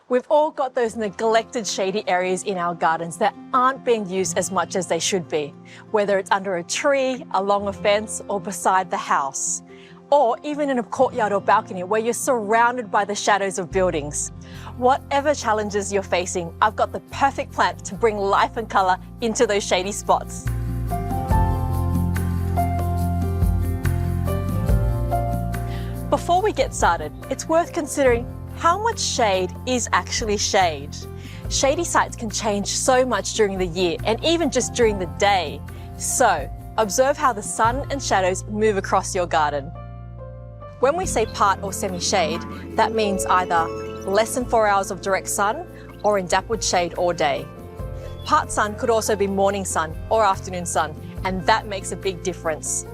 We've all got those neglected shady areas in our gardens that aren't being used as much as they should be, whether it's under a tree, along a fence, or beside the house, or even in a courtyard or balcony where you're surrounded by the shadows of buildings. Whatever challenges you're facing, I've got the perfect plant to bring life and colour into those shady spots. Before we get started, it's worth considering how much shade is actually shade. Shady sites can change so much during the year and even just during the day. So, observe how the sun and shadows move across your garden. When we say part or semi-shade, that means either less than 4 hours of direct sun or in dappled shade all day. Part sun could also be morning sun or afternoon sun, and that makes a big difference.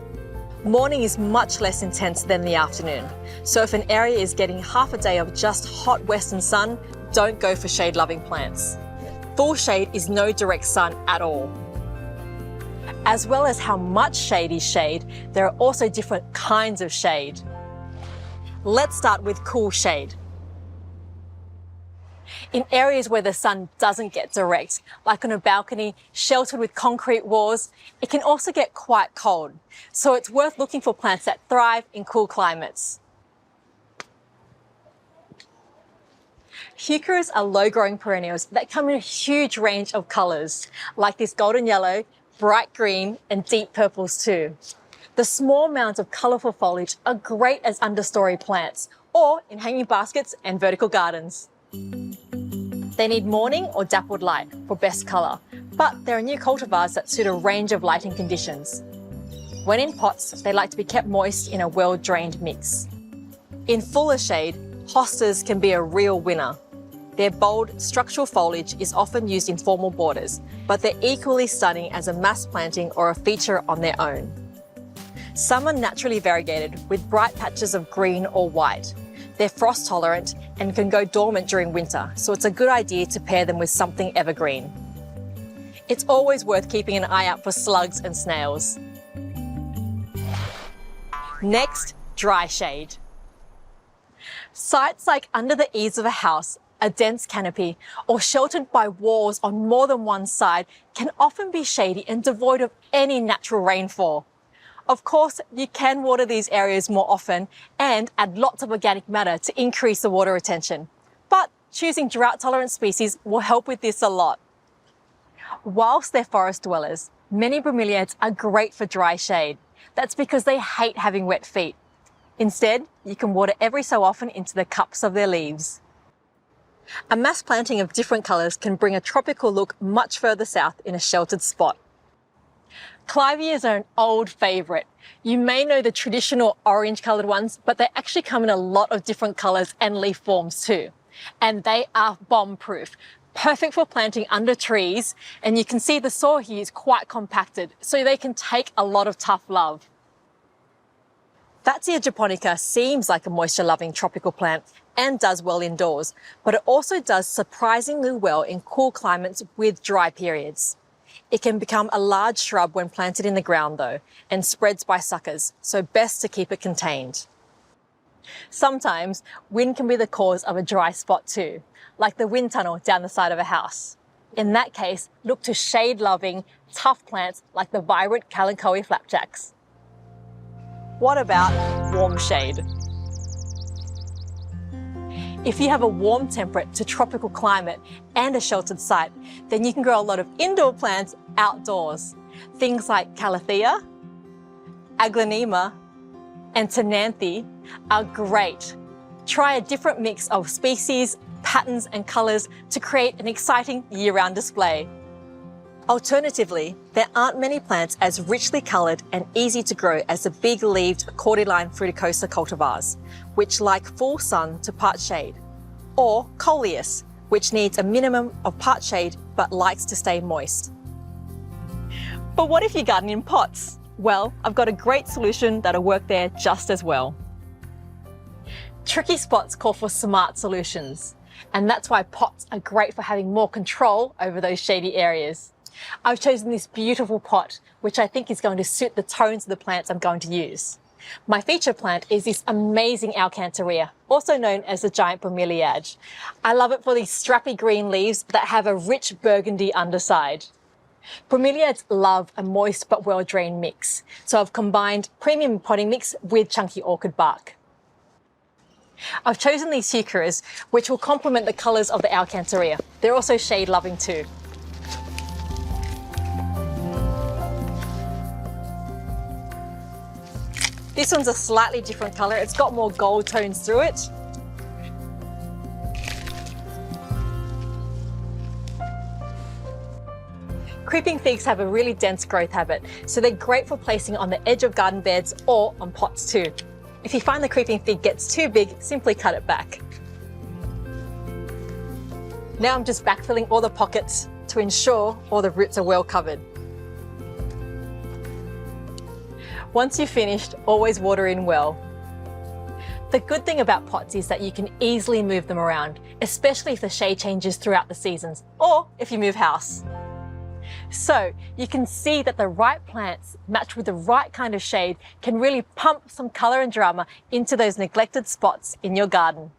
Morning is much less intense than the afternoon, so if an area is getting half a day of just hot western sun, don't go for shade-loving plants. Full shade is no direct sun at all. As well as how much shade is shade, there are also different kinds of shade. Let's start with cool shade. In areas where the sun doesn't get direct, like on a balcony sheltered with concrete walls, it can also get quite cold. So it's worth looking for plants that thrive in cool climates. Heucheras are low-growing perennials that come in a huge range of colours, like this golden yellow, bright green and deep purples too. The small mounds of colourful foliage are great as understory plants or in hanging baskets and vertical gardens. They need morning or dappled light for best colour, but there are new cultivars that suit a range of lighting conditions. When in pots, they like to be kept moist in a well-drained mix. In fuller shade, hostas can be a real winner. Their bold, structural foliage is often used in formal borders, but they're equally stunning as a mass planting or a feature on their own. Some are naturally variegated with bright patches of green or white. They're frost tolerant and can go dormant during winter, so it's a good idea to pair them with something evergreen. It's always worth keeping an eye out for slugs and snails. Next, dry shade. Sites like under the eaves of a house, a dense canopy, or sheltered by walls on more than one side can often be shady and devoid of any natural rainfall. Of course, you can water these areas more often and add lots of organic matter to increase the water retention. But choosing drought-tolerant species will help with this a lot. Whilst they're forest dwellers, many bromeliads are great for dry shade. That's because they hate having wet feet. Instead, you can water every so often into the cups of their leaves. A mass planting of different colours can bring a tropical look much further south in a sheltered spot. Clivias are an old favourite. You may know the traditional orange-coloured ones, but they actually come in a lot of different colours and leaf forms too. And they are bomb-proof, perfect for planting under trees, and you can see the soil here is quite compacted, so they can take a lot of tough love. Fatsia japonica seems like a moisture-loving tropical plant and does well indoors, but it also does surprisingly well in cool climates with dry periods. It can become a large shrub when planted in the ground though, and spreads by suckers, so best to keep it contained. Sometimes, wind can be the cause of a dry spot too, like the wind tunnel down the side of a house. In that case, look to shade-loving, tough plants like the vibrant kalanchoe flapjacks. What about warm shade? If you have a warm temperate to tropical climate and a sheltered site, then you can grow a lot of indoor plants outdoors. Things like calathea, aglaonema, and tenanthe are great. Try a different mix of species, patterns, and colours to create an exciting year-round display. Alternatively, there aren't many plants as richly coloured and easy to grow as the big-leaved cordyline fruticosa cultivars, which like full sun to part shade, or coleus, which needs a minimum of part shade but likes to stay moist. But what if you garden in pots? Well, I've got a great solution that'll work there just as well. Tricky spots call for smart solutions, and that's why pots are great for having more control over those shady areas. I've chosen this beautiful pot, which I think is going to suit the tones of the plants I'm going to use. My feature plant is this amazing alcantaria, also known as the giant bromeliad. I love it for these strappy green leaves that have a rich burgundy underside. Bromeliads love a moist but well-drained mix, so I've combined premium potting mix with chunky orchid bark. I've chosen these heucheras, which will complement the colours of the alcantaria. They're also shade-loving too. This one's a slightly different colour. It's got more gold tones through it. Creeping figs have a really dense growth habit, so they're great for placing on the edge of garden beds or on pots too. If you find the creeping fig gets too big, simply cut it back. Now I'm just backfilling all the pockets to ensure all the roots are well covered. Once you've finished, always water in well. The good thing about pots is that you can easily move them around, especially if the shade changes throughout the seasons, or if you move house. So you can see that the right plants matched with the right kind of shade can really pump some colour and drama into those neglected spots in your garden.